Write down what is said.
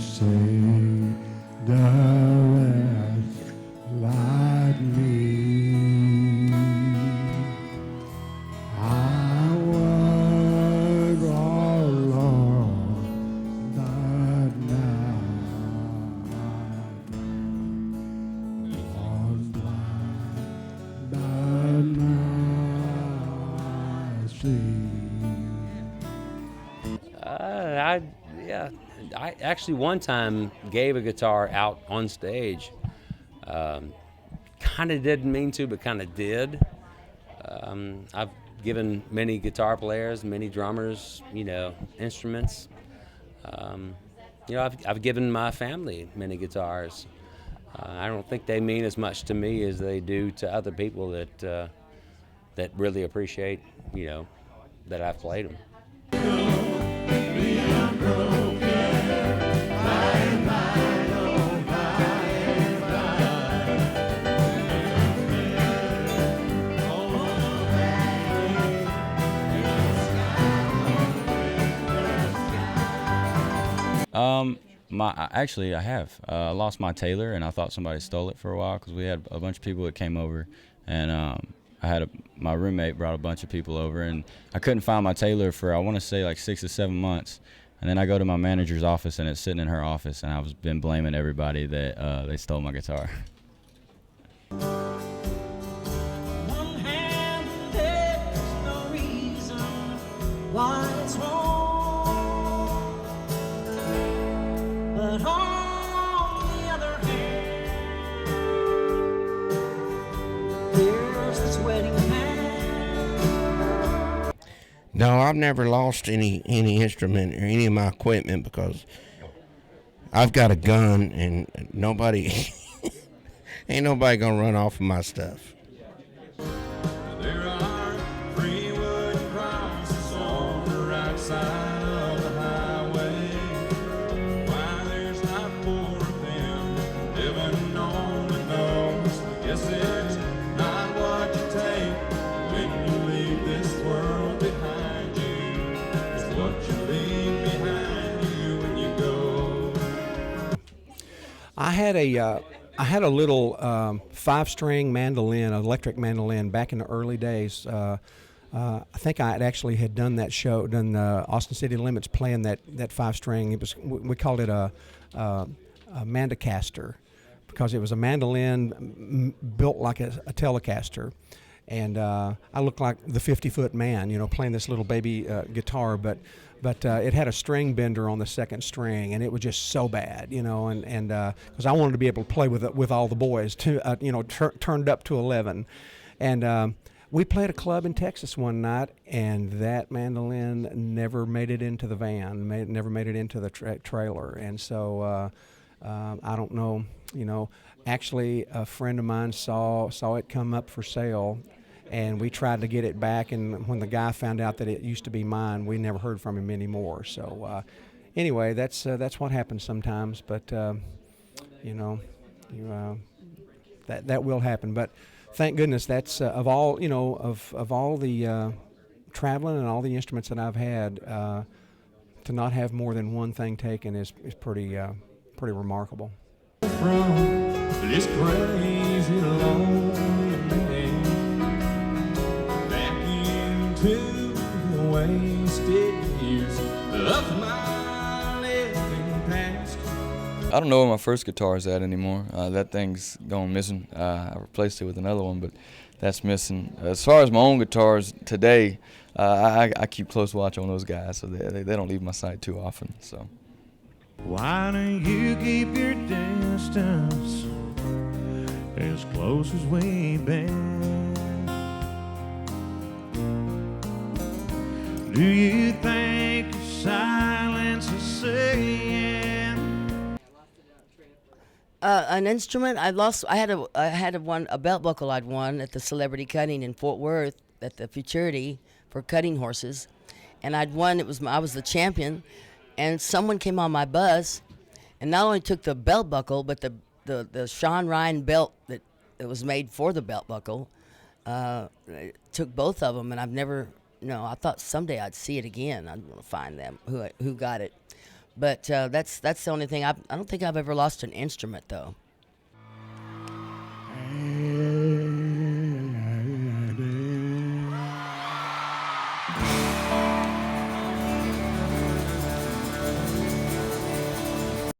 say the rest like me. I was all alone, but now was blind, but now I see. I actually one time gave a guitar out on stage. Kind of didn't mean to, but kind of did. I've given many guitar players, many drummers, instruments. I've given my family many guitars. I don't think they mean as much to me as they do to other people that really appreciate, that I've played them. Actually, I have. I lost my Taylor, and I thought somebody stole it for a while because we had a bunch of people that came over, and my roommate brought a bunch of people over, and I couldn't find my Taylor for, I want to say, like 6 or 7 months. And then I go to my manager's office, and it's sitting in her office, and I've been blaming everybody that they stole my guitar. One hand, there's no reason why it's wrong, but on the other hand, there's this wedding band. No, I've never lost any instrument or any of my equipment because I've got a gun and nobody, ain't nobody gonna run off of my stuff. There are 3 wooden crosses on the right side of the highway. Why there's not 4 of them, heaven only knows. I guess it's not what you take when you leave this world behind you. It's what you leave behind you when you go. I had a little 5-string mandolin, electric mandolin, back in the early days. I think I had done that show, done Austin City Limits, playing that 5-string. It was, we called it a Mandocaster because it was a mandolin built like a Telecaster. And I looked like the 50-foot man, playing this little baby guitar, but it had a string bender on the second string, and it was just so bad, and because I wanted to be able to play with all the boys, turned up to 11, and we played a club in Texas one night, and that mandolin never made it into the van, never made it into the trailer, and so I don't know, actually a friend of mine saw it come up for sale. And we tried to get it back, and when the guy found out that it used to be mine, we never heard from him anymore. So, anyway, that's what happens sometimes. But that will happen. But thank goodness that's of all of all the traveling and all the instruments that I've had, to not have more than one thing taken is pretty remarkable. From this crazy lonely man back into the wasted years of my living past. I don't know where my first guitar is at anymore. That thing's gone missing. I replaced it with another one, but that's missing. As far as my own guitars today, I keep close watch on those guys, so they don't leave my side too often. So. Why don't you keep your distance as close as we've been? Do you think silence is saying? An instrument I lost. I had a belt buckle I'd won at the celebrity cutting in Fort Worth at the Futurity for cutting horses, and I'd won. I was the champion. And someone came on my bus and not only took the belt buckle, but the Sean Ryan belt that was made for the belt buckle, took both of them. And I've never, I thought someday I'd see it again. I'd want to find them, who got it. But that's the only thing. I don't think I've ever lost an instrument though.